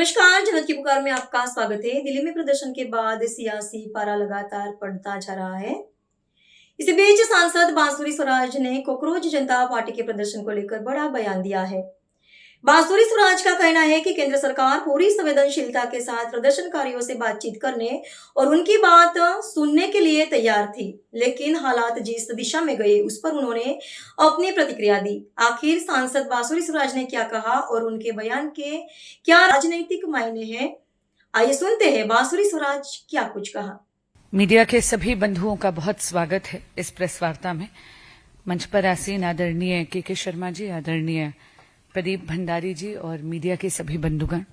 नमस्कार, जनता की पुकार में आपका स्वागत है। दिल्ली में प्रदर्शन के बाद सियासी पारा लगातार बढ़ता जा रहा है। इसी बीच सांसद बांसुरी स्वराज ने कॉकरोच जनता पार्टी के प्रदर्शन को लेकर बड़ा बयान दिया है। बांसुरी स्वराज का कहना है कि केंद्र सरकार पूरी संवेदनशीलता के साथ प्रदर्शनकारियों से बातचीत करने और उनकी बात सुनने के लिए तैयार थी, लेकिन हालात जिस दिशा में गए उस पर उन्होंने अपनी प्रतिक्रिया दी। आखिर सांसद बांसुरी स्वराज ने क्या कहा और उनके बयान के क्या राजनीतिक मायने हैं, आइए सुनते हैं बांसुरी स्वराज क्या कुछ कहा। मीडिया के सभी बंधुओं का बहुत स्वागत है इस प्रेस वार्ता में। मंच पर आसीन आदरणीय के शर्मा जी, आदरणीय प्रदीप भंडारी जी और मीडिया के सभी बंधुगण,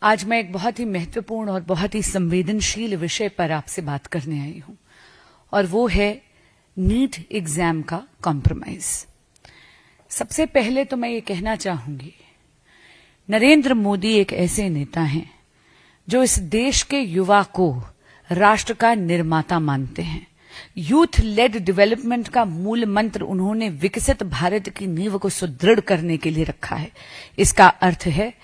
आज मैं एक बहुत ही महत्वपूर्ण और बहुत ही संवेदनशील विषय पर आपसे बात करने आई हूं, और वो है नीट एग्जाम का कॉम्प्रोमाइज। सबसे पहले तो मैं ये कहना चाहूंगी, नरेंद्र मोदी एक ऐसे नेता हैं जो इस देश के युवा को राष्ट्र का निर्माता मानते हैं। यूथ लेड डेवलपमेंट का मूल मंत्र उन्होंने विकसित भारत की नींव को सुदृढ़ करने के लिए रखा है। इसका अर्थ है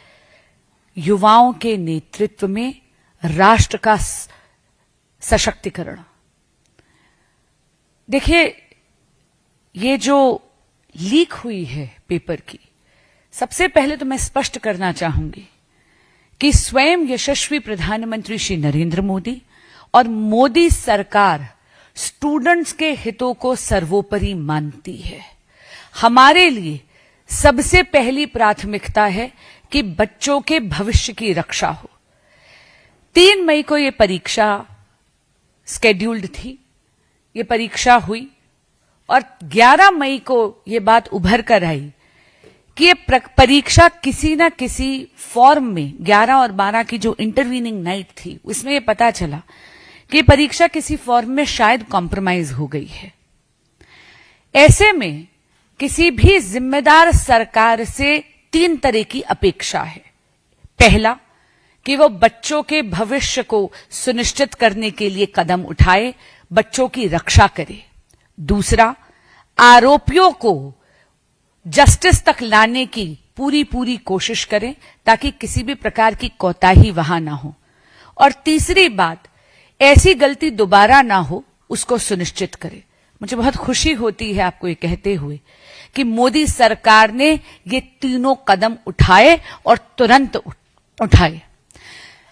युवाओं के नेतृत्व में राष्ट्र का सशक्तिकरण। देखिए, ये जो लीक हुई है पेपर की, सबसे पहले तो मैं स्पष्ट करना चाहूंगी कि स्वयं यशस्वी प्रधानमंत्री श्री नरेंद्र मोदी और मोदी सरकार स्टूडेंट्स के हितों को सर्वोपरि मानती है। हमारे लिए सबसे पहली प्राथमिकता है कि बच्चों के भविष्य की रक्षा हो। 3 मई को यह परीक्षा स्केड्यूल्ड थी, ये परीक्षा हुई और 11 मई को यह बात उभर कर आई कि ये परीक्षा किसी न किसी फॉर्म में 11 और 12 की जो इंटरवीनिंग नाइट थी उसमें यह पता चला कि परीक्षा किसी फॉर्म में शायद कॉम्प्रोमाइज हो गई है। ऐसे में किसी भी जिम्मेदार सरकार से 3 तरह की अपेक्षा है। पहला, कि वो बच्चों के भविष्य को सुनिश्चित करने के लिए कदम उठाए, बच्चों की रक्षा करे। दूसरा, आरोपियों को जस्टिस तक लाने की पूरी कोशिश करें ताकि किसी भी प्रकार की कोताही वहां ना हो। और तीसरी बात, ऐसी गलती दोबारा ना हो उसको सुनिश्चित करे। मुझे बहुत खुशी होती है आपको ये कहते हुए कि मोदी सरकार ने ये तीनों कदम उठाए और तुरंत उठाए।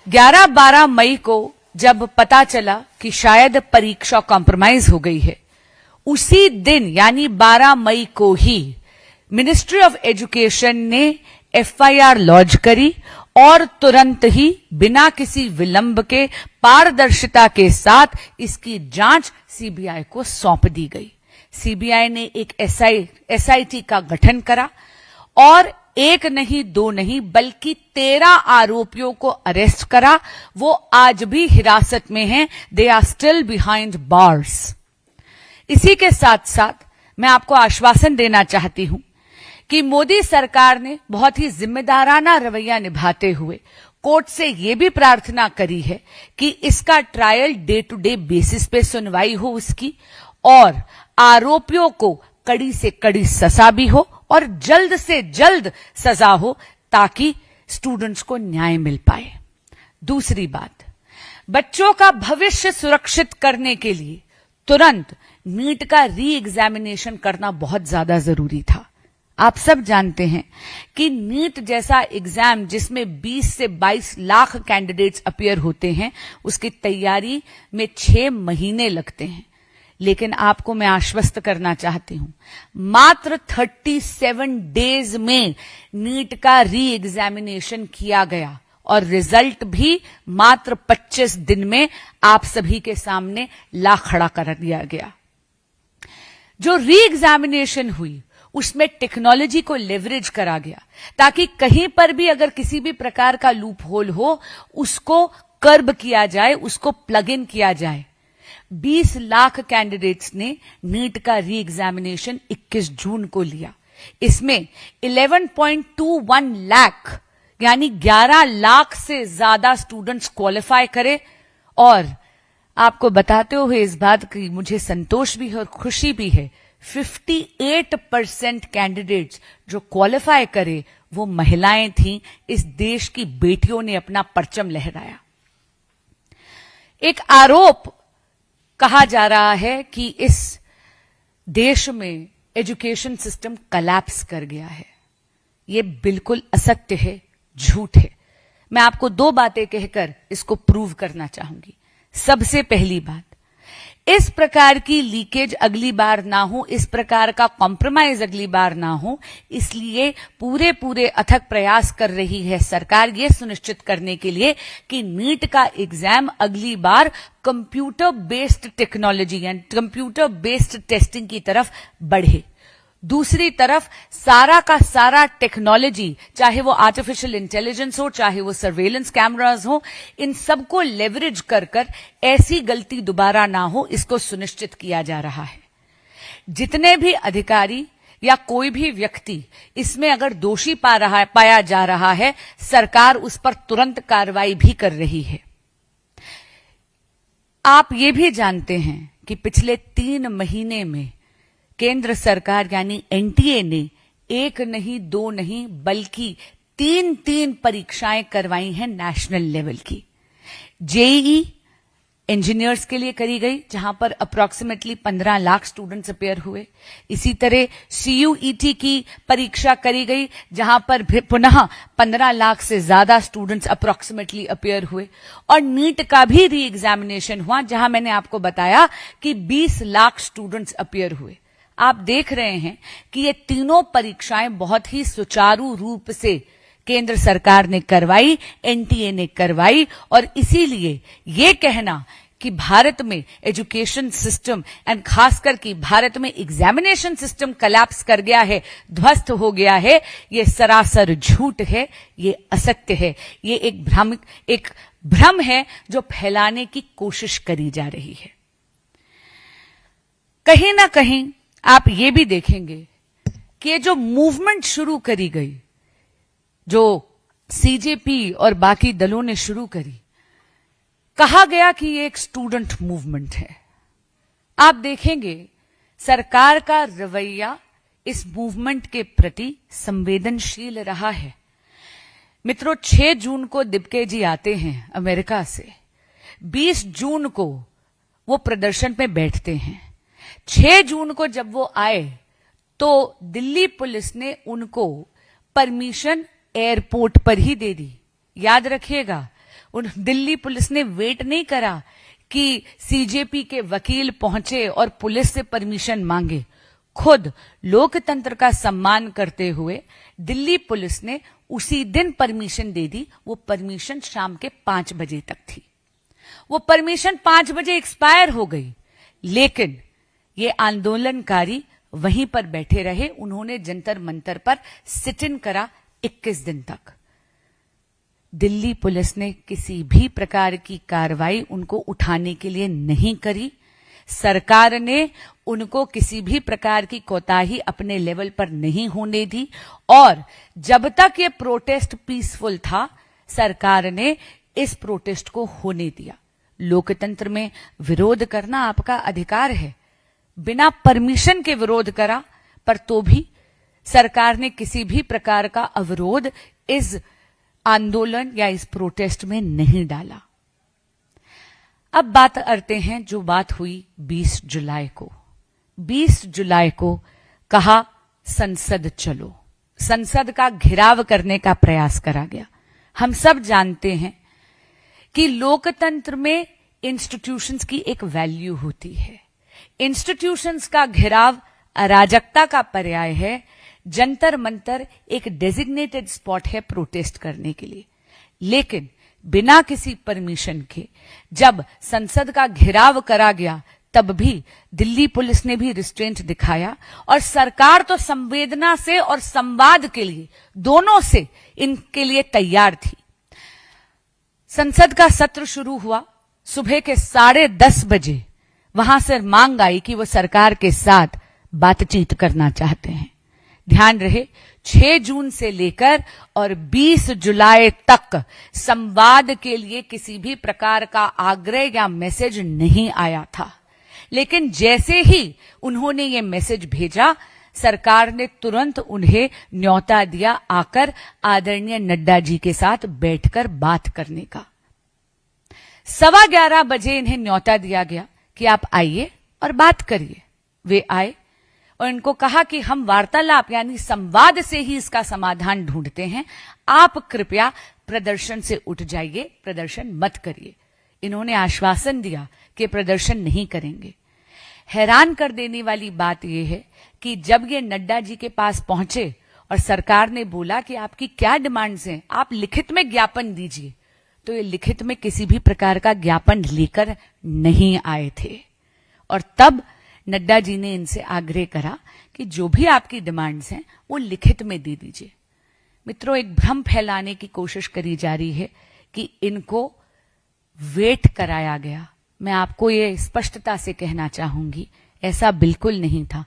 11-12 मई को जब पता चला कि शायद परीक्षा कॉम्प्रोमाइज हो गई है, उसी दिन यानी 12 मई को ही मिनिस्ट्री ऑफ एजुकेशन ने FIR लॉन्च करी और तुरंत ही बिना किसी विलंब के पारदर्शिता के साथ इसकी जांच CBI को सौंप दी गई। CBI ने एक SIT का गठन करा और 1 नहीं 2 नहीं बल्कि 13 आरोपियों को अरेस्ट करा। वो आज भी हिरासत में हैं, they are still behind bars. इसी के साथ साथ मैं आपको आश्वासन देना चाहती हूं कि मोदी सरकार ने बहुत ही जिम्मेदाराना रवैया निभाते हुए कोर्ट से यह भी प्रार्थना करी है कि इसका trial day to day basis पे सुनवाई हो उसकी, और आरोपियों को कड़ी से कड़ी सजा भी हो और जल्द से जल्द सजा हो ताकि स्टूडेंट्स को न्याय मिल पाए। दूसरी बात, बच्चों का भविष्य सुरक्षित करने के लिए तुरंत नीट का री एग्जामिनेशन करना बहुत ज्यादा जरूरी था। आप सब जानते हैं कि नीट जैसा एग्जाम जिसमें 20 से 22 लाख कैंडिडेट्स अपीयर होते हैं, उसकी तैयारी में 6 महीने लगते हैं। लेकिन आपको मैं आश्वस्त करना चाहती हूं, मात्र 37 डेज में नीट का री एग्जामिनेशन किया गया और रिजल्ट भी मात्र 25 दिन में आप सभी के सामने ला खड़ा कर दिया गया। जो री एग्जामिनेशन हुई उसमें टेक्नोलॉजी को लेवरेज करा गया ताकि कहीं पर भी अगर किसी भी प्रकार का लूप होल हो उसको कर्ब किया जाए, उसको प्लग इन किया जाए। 20 लाख कैंडिडेट्स ने नीट का री एग्जामिनेशन 21 जून को लिया। इसमें 11.21 लाख यानी 11 लाख से ज्यादा स्टूडेंट्स क्वालिफाई करे। और आपको बताते हुए इस बात की मुझे संतोष भी है और खुशी भी है, 58% कैंडिडेट्स जो क्वालिफाई करे वो महिलाएं थीं। इस देश की बेटियों ने अपना परचम लहराया। एक आरोप कहा जा रहा है कि इस देश में एजुकेशन सिस्टम कोलैप्स कर गया है। ये बिल्कुल असत्य है, झूठ है। मैं आपको दो बातें कहकर इसको प्रूव करना चाहूंगी। सबसे पहली बात, इस प्रकार की लीकेज अगली बार ना हो, इस प्रकार का कॉम्प्रोमाइज अगली बार ना हो, इसलिए पूरे अथक प्रयास कर रही है सरकार ये सुनिश्चित करने के लिए कि नीट का एग्जाम अगली बार computer based technology and computer based testing की तरफ बढ़े। दूसरी तरफ सारा का सारा टेक्नोलॉजी, चाहे वो आर्टिफिशियल इंटेलिजेंस हो, चाहे वो सर्वेलेंस कैमरास हो, इन सबको लेवरेज कर ऐसी गलती दोबारा ना हो, इसको सुनिश्चित किया जा रहा है। जितने भी अधिकारी या कोई भी व्यक्ति इसमें अगर दोषी पाया जा रहा है, सरकार उस पर तुरंत कार्रवाई भी कर रही है। आप ये भी जानते हैं कि पिछले 3 महीने में केंद्र सरकार यानी एनटीए ने 1 नहीं 2 नहीं बल्कि 3 परीक्षाएं करवाई हैं नेशनल लेवल की। जेईई इंजीनियर्स के लिए करी गई, जहां पर अप्रोक्सीमेटली 15 लाख स्टूडेंट्स अपेयर हुए। इसी तरह सीयूईटी की परीक्षा करी गई, जहां पर पुनः 15 लाख से ज्यादा स्टूडेंट्स अप्रोक्सीमेटली अपेयर हुए। और नीट का भी री एग्जामिनेशन हुआ, जहां मैंने आपको बताया कि 20 लाख स्टूडेंट्स अपेयर हुए। आप देख रहे हैं कि ये तीनों परीक्षाएं बहुत ही सुचारू रूप से केंद्र सरकार ने करवाई, एनटीए ने करवाई। और इसीलिए ये कहना कि भारत में एजुकेशन सिस्टम एंड खासकर कि भारत में एग्जामिनेशन सिस्टम कोलैप्स कर गया है, ध्वस्त हो गया है, ये सरासर झूठ है, ये असत्य है। ये एक भ्रम है जो फैलाने की कोशिश करी जा रही है। कहीं ना कहीं आप ये भी देखेंगे कि ये जो मूवमेंट शुरू करी गई, जो सीजेपी और बाकी दलों ने शुरू करी, कहा गया कि ये एक स्टूडेंट मूवमेंट है। आप देखेंगे सरकार का रवैया इस मूवमेंट के प्रति संवेदनशील रहा है। मित्रों, 6 जून को दिब्के जी आते हैं अमेरिका से, 20 जून को वो प्रदर्शन में बैठते हैं। 6 जून को जब वो आए तो दिल्ली पुलिस ने उनको परमिशन एयरपोर्ट पर ही दे दी। याद रखिएगा, दिल्ली पुलिस ने वेट नहीं करा कि सीजेपी के वकील पहुंचे और पुलिस से परमिशन मांगे। खुद लोकतंत्र का सम्मान करते हुए दिल्ली पुलिस ने उसी दिन परमिशन दे दी। वो परमिशन शाम के 5 बजे तक थी। वो परमिशन 5 बजे एक्सपायर हो गई, लेकिन ये आंदोलनकारी वहीं पर बैठे रहे। उन्होंने जंतर मंतर पर सिट इन करा 21 दिन तक। दिल्ली पुलिस ने किसी भी प्रकार की कार्रवाई उनको उठाने के लिए नहीं करी। सरकार ने उनको किसी भी प्रकार की कोताही अपने लेवल पर नहीं होने दी। और जब तक ये प्रोटेस्ट पीसफुल था, सरकार ने इस प्रोटेस्ट को होने दिया। लोकतंत्र में विरोध करना आपका अधिकार है। बिना परमिशन के विरोध करा, पर तो भी सरकार ने किसी भी प्रकार का अवरोध इस आंदोलन या इस प्रोटेस्ट में नहीं डाला। अब बात करते हैं जो बात हुई 20 जुलाई को। 20 जुलाई को कहा संसद चलो, संसद का घेराव करने का प्रयास करा गया। हम सब जानते हैं कि लोकतंत्र में इंस्टीट्यूशंस की एक वैल्यू होती है। इंस्टीट्यूशंस का घेराव अराजकता का पर्याय है। जंतर मंतर एक डेजिग्नेटेड स्पॉट है प्रोटेस्ट करने के लिए, लेकिन बिना किसी परमिशन के जब संसद का घेराव करा गया, तब भी दिल्ली पुलिस ने भी रिस्ट्रेंट दिखाया। और सरकार तो संवेदना से और संवाद के लिए, दोनों से इनके लिए तैयार थी। संसद का सत्र शुरू हुआ सुबह के 10:30 बजे। वहां से मांग आई कि वो सरकार के साथ बातचीत करना चाहते हैं। ध्यान रहे, 6 जून से लेकर और 20 जुलाई तक संवाद के लिए किसी भी प्रकार का आग्रह या मैसेज नहीं आया था। लेकिन जैसे ही उन्होंने ये मैसेज भेजा, सरकार ने तुरंत उन्हें न्योता दिया आकर आदरणीय नड्डा जी के साथ बैठकर बात करने का। 11:15 बजे इन्हें न्योता दिया गया कि आप आइए और बात करिए। वे आए और इनको कहा कि हम वार्तालाप यानी संवाद से ही इसका समाधान ढूंढते हैं, आप कृपया प्रदर्शन से उठ जाइए, प्रदर्शन मत करिए। इन्होंने आश्वासन दिया कि प्रदर्शन नहीं करेंगे। हैरान कर देने वाली बात यह है कि जब ये नड्डा जी के पास पहुंचे और सरकार ने बोला कि आपकी क्या डिमांड्स हैं, आप लिखित में ज्ञापन दीजिए, तो ये लिखित में किसी भी प्रकार का ज्ञापन लेकर नहीं आए थे। और तब नड्डा जी ने इनसे आग्रह करा कि जो भी आपकी डिमांड्स हैं वो लिखित में दे दीजिए। मित्रों, एक भ्रम फैलाने की कोशिश करी जा रही है कि इनको वेट कराया गया। मैं आपको ये स्पष्टता से कहना चाहूंगी, ऐसा बिल्कुल नहीं था।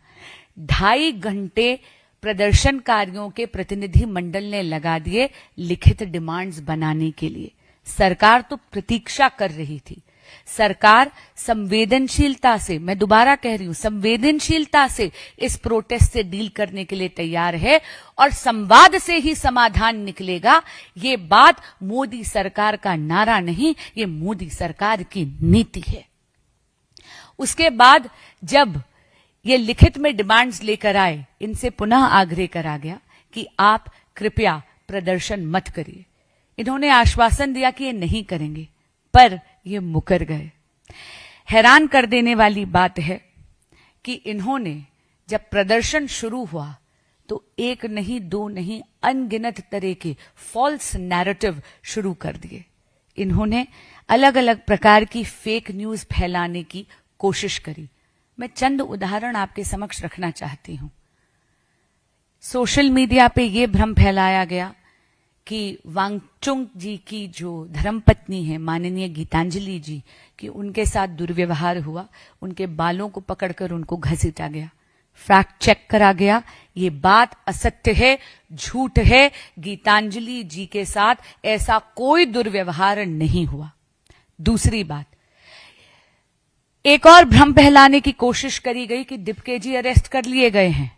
2.5 घंटे प्रदर्शनकारियों के प्रतिनिधि मंडल ने लगा दिए लिखित डिमांड्स बनाने के लिए। सरकार तो प्रतीक्षा कर रही थी। सरकार संवेदनशीलता से, मैं दोबारा कह रही हूं, संवेदनशीलता से इस प्रोटेस्ट से डील करने के लिए तैयार है और संवाद से ही समाधान निकलेगा। ये बात मोदी सरकार का नारा नहीं, ये मोदी सरकार की नीति है। उसके बाद जब ये लिखित में डिमांड्स लेकर आए, इनसे पुनः आग्रह करा गया कि आप कृपया प्रदर्शन मत करिए। इन्होंने आश्वासन दिया कि ये नहीं करेंगे, पर ये मुकर गए। हैरान कर देने वाली बात है कि इन्होंने जब प्रदर्शन शुरू हुआ तो 1 नहीं 2 नहीं अनगिनत तरह के फॉल्स नैरेटिव शुरू कर दिए। इन्होंने अलग अलग प्रकार की फेक न्यूज फैलाने की कोशिश करी। मैं चंद उदाहरण आपके समक्ष रखना चाहती हूं। सोशल मीडिया पे यह भ्रम फैलाया गया कि वांगचुक जी की जो धर्मपत्नी है माननीय गीतांजलि जी, कि उनके साथ दुर्व्यवहार हुआ, उनके बालों को पकड़कर उनको घसीटा गया। फैक्ट चेक करा गया, ये बात असत्य है, झूठ है। गीतांजलि जी के साथ ऐसा कोई दुर्व्यवहार नहीं हुआ। दूसरी बात, एक और भ्रम फैलाने की कोशिश करी गई कि दिपके जी अरेस्ट कर लिए गए हैं।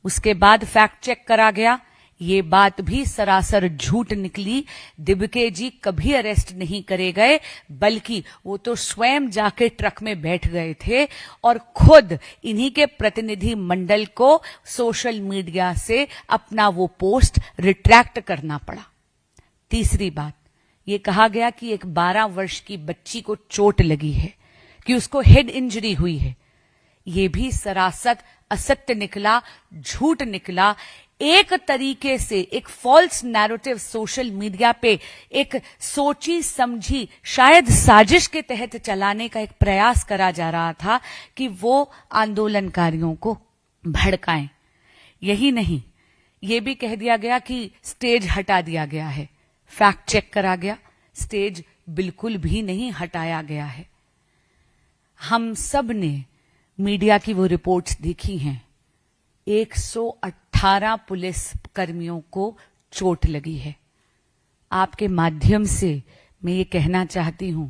उसके बाद फैक्ट चेक करा गया, ये बात भी सरासर झूठ निकली। दिबके जी कभी अरेस्ट नहीं करे गए, बल्कि वो तो स्वयं जाके ट्रक में बैठ गए थे और खुद इन्हीं के प्रतिनिधि मंडल को सोशल मीडिया से अपना वो पोस्ट रिट्रैक्ट करना पड़ा। तीसरी बात, ये कहा गया कि एक 12 वर्ष की बच्ची को चोट लगी है, कि उसको हेड इंजरी हुई है। ये भी सरासर असत्य निकला, झूठ निकला। एक तरीके से एक फॉल्स नैरेटिव सोशल मीडिया पे एक सोची समझी शायद साजिश के तहत चलाने का एक प्रयास करा जा रहा था कि वो आंदोलनकारियों को भड़काएं। यही नहीं, ये भी कह दिया गया कि स्टेज हटा दिया गया है। फैक्ट चेक करा गया, स्टेज बिल्कुल भी नहीं हटाया गया है। हम सब ने मीडिया की वो रिपोर्ट्स देखी हैं। 118 पुलिस कर्मियों को चोट लगी है। आपके माध्यम से मैं ये कहना चाहती हूं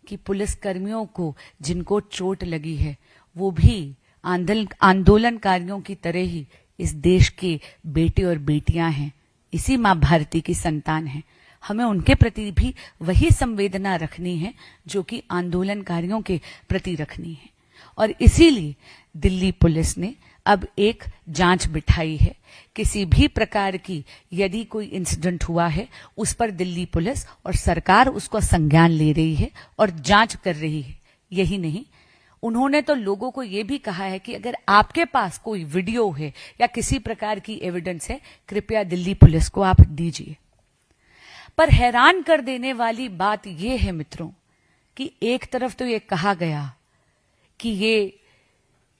कि पुलिस कर्मियों को जिनको चोट लगी है वो भी आंदोलनकारियों की तरह ही इस देश के बेटे और बेटियां हैं, इसी मां भारती की संतान हैं। हमें उनके प्रति भी वही संवेदना रखनी है जो कि आंदोलनकारियों के प्रति रखनी है। और इसीलिए दिल्ली पुलिस ने अब एक जांच बिठाई है। किसी भी प्रकार की यदि कोई इंसिडेंट हुआ है उस पर दिल्ली पुलिस और सरकार उसको संज्ञान ले रही है और जांच कर रही है। यही नहीं, उन्होंने तो लोगों को यह भी कहा है कि अगर आपके पास कोई वीडियो है या किसी प्रकार की एविडेंस है, कृपया दिल्ली पुलिस को आप दीजिए। पर हैरान कर देने वाली बात यह है मित्रों कि एक तरफ तो यह कहा गया कि ये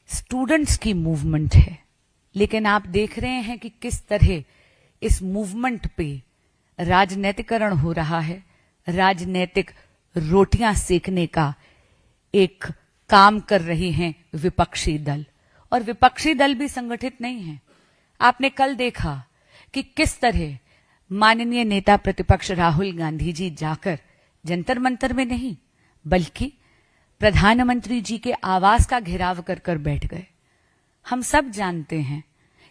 स्टूडेंट्स की मूवमेंट है, लेकिन आप देख रहे हैं कि किस तरह इस मूवमेंट पे राजनीतिकरण हो रहा है। राजनीतिक रोटियां सेकने का एक काम कर रही हैं विपक्षी दल, और विपक्षी दल भी संगठित नहीं है। आपने कल देखा कि किस तरह माननीय नेता प्रतिपक्ष राहुल गांधी जी जाकर जंतर मंतर में नहीं बल्कि प्रधानमंत्री जी के आवास का घेराव कर कर बैठ गए। हम सब जानते हैं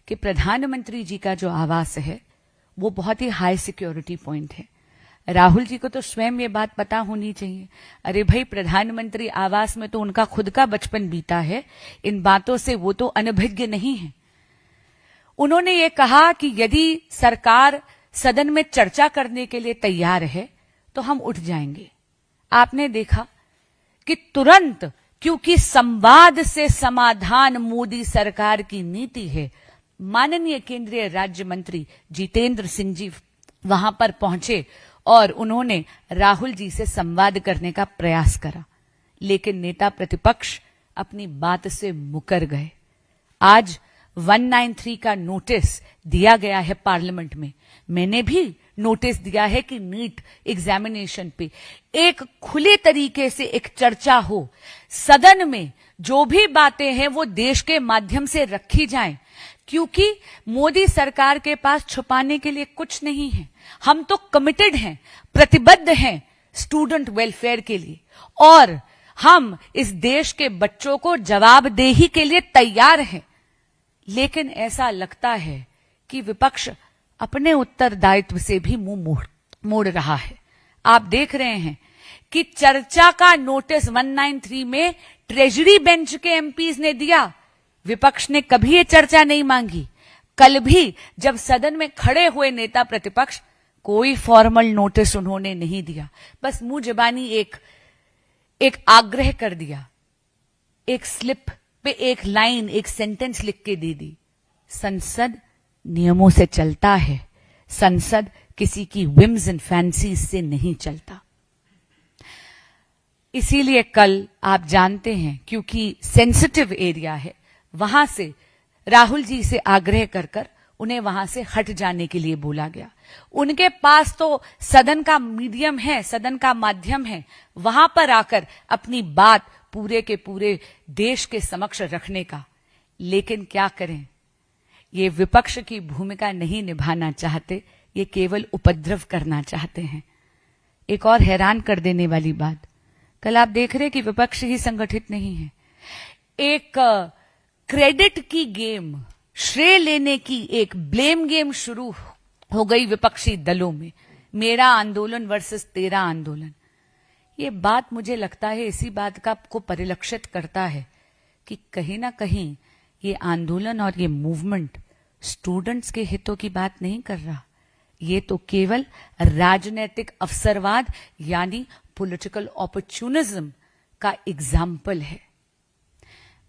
कि प्रधानमंत्री जी का जो आवास है वो बहुत ही हाई सिक्योरिटी पॉइंट है। राहुल जी को तो स्वयं ये बात पता होनी चाहिए। अरे भाई, प्रधानमंत्री आवास में तो उनका खुद का बचपन बीता है, इन बातों से वो तो अनभिज्ञ नहीं है। उन्होंने ये कहा कि यदि सरकार सदन में चर्चा करने के लिए तैयार है तो हम उठ जाएंगे। आपने देखा कि तुरंत, क्योंकि संवाद से समाधान मोदी सरकार की नीति है, माननीय केंद्रीय राज्य मंत्री जितेंद्र सिंह जी वहां पर पहुंचे और उन्होंने राहुल जी से संवाद करने का प्रयास करा, लेकिन नेता प्रतिपक्ष अपनी बात से मुकर गए। आज 193 का नोटिस दिया गया है पार्लियामेंट में। मैंने भी नोटिस दिया है कि नीट एग्जामिनेशन पे एक खुले तरीके से एक चर्चा हो, सदन में जो भी बातें हैं वो देश के माध्यम से रखी जाएं, क्योंकि मोदी सरकार के पास छुपाने के लिए कुछ नहीं है। हम तो कमिटेड हैं, प्रतिबद्ध हैं स्टूडेंट वेलफेयर के लिए, और हम इस देश के बच्चों को जवाबदेही के लिए तैयार हैं। लेकिन ऐसा लगता है कि विपक्ष अपने उत्तरदायित्व से भी मुंह मोड़ रहा है। आप देख रहे हैं कि चर्चा का नोटिस 193 में ट्रेजरी बेंच के एमपीज ने दिया, विपक्ष ने कभी ये चर्चा नहीं मांगी। कल भी जब सदन में खड़े हुए नेता प्रतिपक्ष, कोई फॉर्मल नोटिस उन्होंने नहीं दिया, बस मुंह जबानी एक आग्रह कर दिया, एक स्लिप पे एक लाइन, एक सेंटेंस लिख के दे दी। संसद नियमों से चलता है, संसद किसी की विम्स एंड फैंसीज से नहीं चलता। इसीलिए कल आप जानते हैं, क्योंकि सेंसिटिव एरिया है, वहां से राहुल जी से आग्रह कर कर उन्हें वहां से हट जाने के लिए बोला गया। उनके पास तो सदन का मीडियम है, सदन का माध्यम है, वहां पर आकर अपनी बात पूरे के पूरे देश के समक्ष रखने का। लेकिन क्या करें, ये विपक्ष की भूमिका नहीं निभाना चाहते, ये केवल उपद्रव करना चाहते हैं। एक और हैरान कर देने वाली बात, कल आप देख रहे कि विपक्ष ही संगठित नहीं है। एक क्रेडिट की गेम, श्रेय लेने की एक ब्लेम गेम शुरू हो गई विपक्षी दलों में, मेरा आंदोलन वर्सेस तेरा आंदोलन। ये बात मुझे लगता है इसी बात का को परिलक्षित करता है कि कहीं ना कहीं ये आंदोलन और ये मूवमेंट स्टूडेंट्स के हितों की बात नहीं कर रहा, ये तो केवल राजनीतिक अवसरवाद यानी पॉलिटिकल अपॉर्चुनिज्म का एग्जाम्पल है।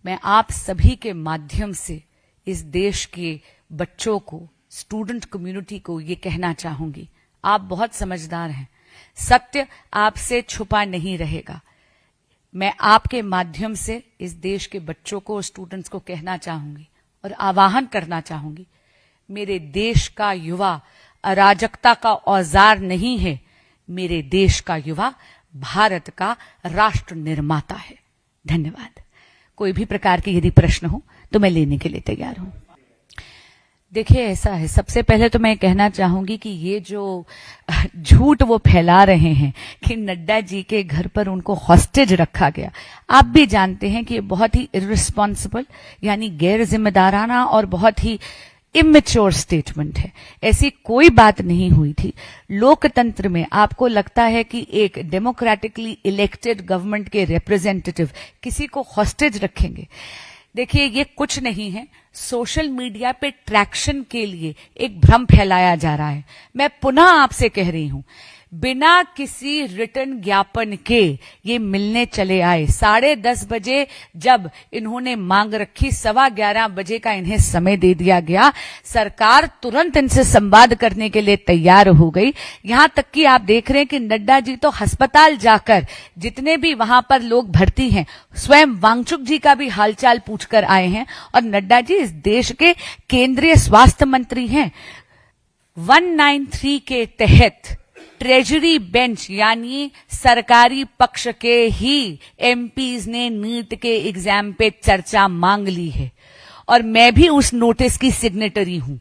मैं आप सभी के माध्यम से इस देश के बच्चों को, स्टूडेंट कम्युनिटी को ये कहना चाहूंगी, आप बहुत समझदार हैं, सत्य आपसे छुपा नहीं रहेगा। मैं आपके माध्यम से इस देश के बच्चों को, स्टूडेंट्स को कहना चाहूंगी और आह्वान करना चाहूंगी, मेरे देश का युवा अराजकता का औजार नहीं है, मेरे देश का युवा भारत का राष्ट्र निर्माता है। धन्यवाद। कोई भी प्रकार के यदि प्रश्न हो तो मैं लेने के लिए तैयार हूं। देखिए, ऐसा है, सबसे पहले तो मैं कहना चाहूंगी कि ये जो झूठ वो फैला रहे हैं कि नड्डा जी के घर पर उनको हॉस्टेज रखा गया, आप भी जानते हैं कि ये बहुत ही इररिस्पॉन्सिबल यानी गैर जिम्मेदाराना और बहुत ही इमेच्योर स्टेटमेंट है। ऐसी कोई बात नहीं हुई थी। लोकतंत्र में आपको लगता है कि एक डेमोक्रेटिकली इलेक्टेड गवर्नमेंट के रिप्रेजेंटेटिव किसी को हॉस्टेज रखेंगे? देखिए, ये कुछ नहीं है, सोशल मीडिया पे ट्रैक्शन के लिए एक भ्रम फैलाया जा रहा है। मैं पुनः आपसे कह रही हूं, बिना किसी रिटर्न ज्ञापन के ये मिलने चले आए। 10:30 बजे जब इन्होंने मांग रखी, 11:15 बजे का इन्हें समय दे दिया गया, सरकार तुरंत इनसे संवाद करने के लिए तैयार हो गई। यहां तक कि आप देख रहे हैं कि नड्डा जी तो अस्पताल जाकर जितने भी वहां पर लोग भर्ती हैं, स्वयं वांगचुक जी का भी हालचाल पूछकर आए हैं। और नड्डा जी इस देश के केंद्रीय स्वास्थ्य मंत्री हैं। 193 के तहत ट्रेजरी बेंच यानी सरकारी पक्ष के ही एमपीज ने नीट के एग्जाम पे चर्चा मांग ली है और मैं भी उस नोटिस की सिग्नेटरी हूं।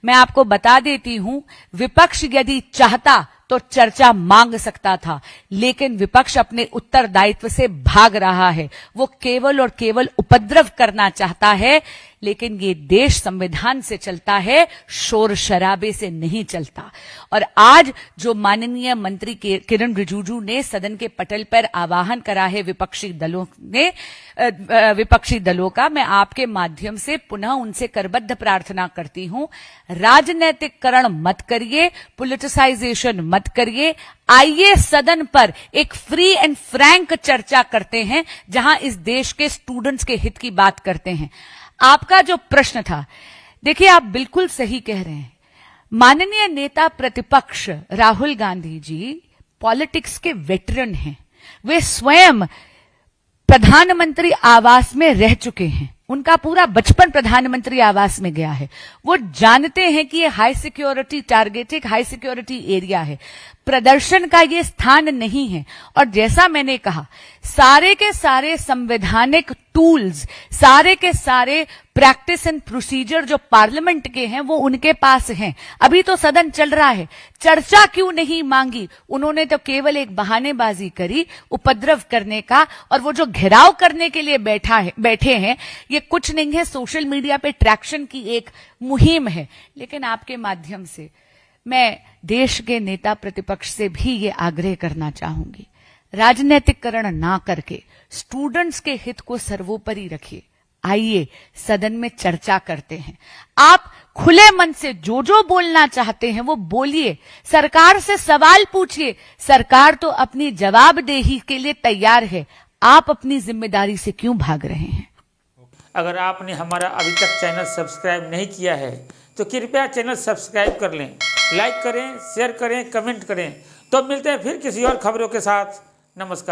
मैं आपको बता देती हूं, विपक्ष यदि चाहता तो चर्चा मांग सकता था, लेकिन विपक्ष अपने उत्तरदायित्व से भाग रहा है। वो केवल और केवल उपद्रव करना चाहता है, लेकिन ये देश संविधान से चलता है, शोर शराबे से नहीं चलता। और आज जो माननीय मंत्री किरण रिजिजू ने सदन के पटल पर आवाहन करा है विपक्षी दलों का, मैं आपके माध्यम से पुनः उनसे करबद्ध प्रार्थना करती हूं, राजनीतिकरण मत करिए, पॉलिटिसाइजेशन मत करिए। आइए सदन पर एक फ्री एंड फ्रैंक चर्चा करते हैं, जहां इस देश के स्टूडेंट्स के हित की बात करते हैं। आपका जो प्रश्न था, देखिए आप बिल्कुल सही कह रहे हैं। माननीय नेता प्रतिपक्ष राहुल गांधी जी पॉलिटिक्स के वेटरन हैं। वे स्वयं प्रधानमंत्री आवास में रह चुके हैं, उनका पूरा बचपन प्रधानमंत्री आवास में गया है। वो जानते हैं कि ये high security targeted high security area है, प्रदर्शन का ये स्थान नहीं है। और जैसा मैंने कहा, सारे के सारे संवैधानिक टूल्स, सारे के सारे प्रैक्टिस एंड प्रोसीजर जो पार्लियामेंट के हैं वो उनके पास हैं। अभी तो सदन चल रहा है, चर्चा क्यों नहीं मांगी? उन्होंने तो केवल एक बहानेबाजी करी उपद्रव करने का, और वो जो घेराव करने के लिए बैठे हैं, ये कुछ नहीं है, सोशल मीडिया पे ट्रैक्शन की एक मुहिम है। लेकिन आपके माध्यम से मैं देश के नेता प्रतिपक्ष से भी ये आग्रह करना चाहूंगी, राजनीतिकरण ना करके स्टूडेंट्स के हित को सर्वोपरि रखिए। आइए सदन में चर्चा करते हैं। आप खुले मन से जो जो बोलना चाहते हैं वो बोलिए, सरकार से सवाल पूछिए, सरकार तो अपनी जवाबदेही के लिए तैयार है। आप अपनी जिम्मेदारी से क्यों भाग रहे हैं? अगर आपने हमारा अभी तक चैनल सब्सक्राइब नहीं किया है तो कृपया चैनल सब्सक्राइब कर लें, लाइक करें, शेयर करें, कमेंट करें। तो मिलते हैं फिर किसी और खबरों के साथ। नमस्कार।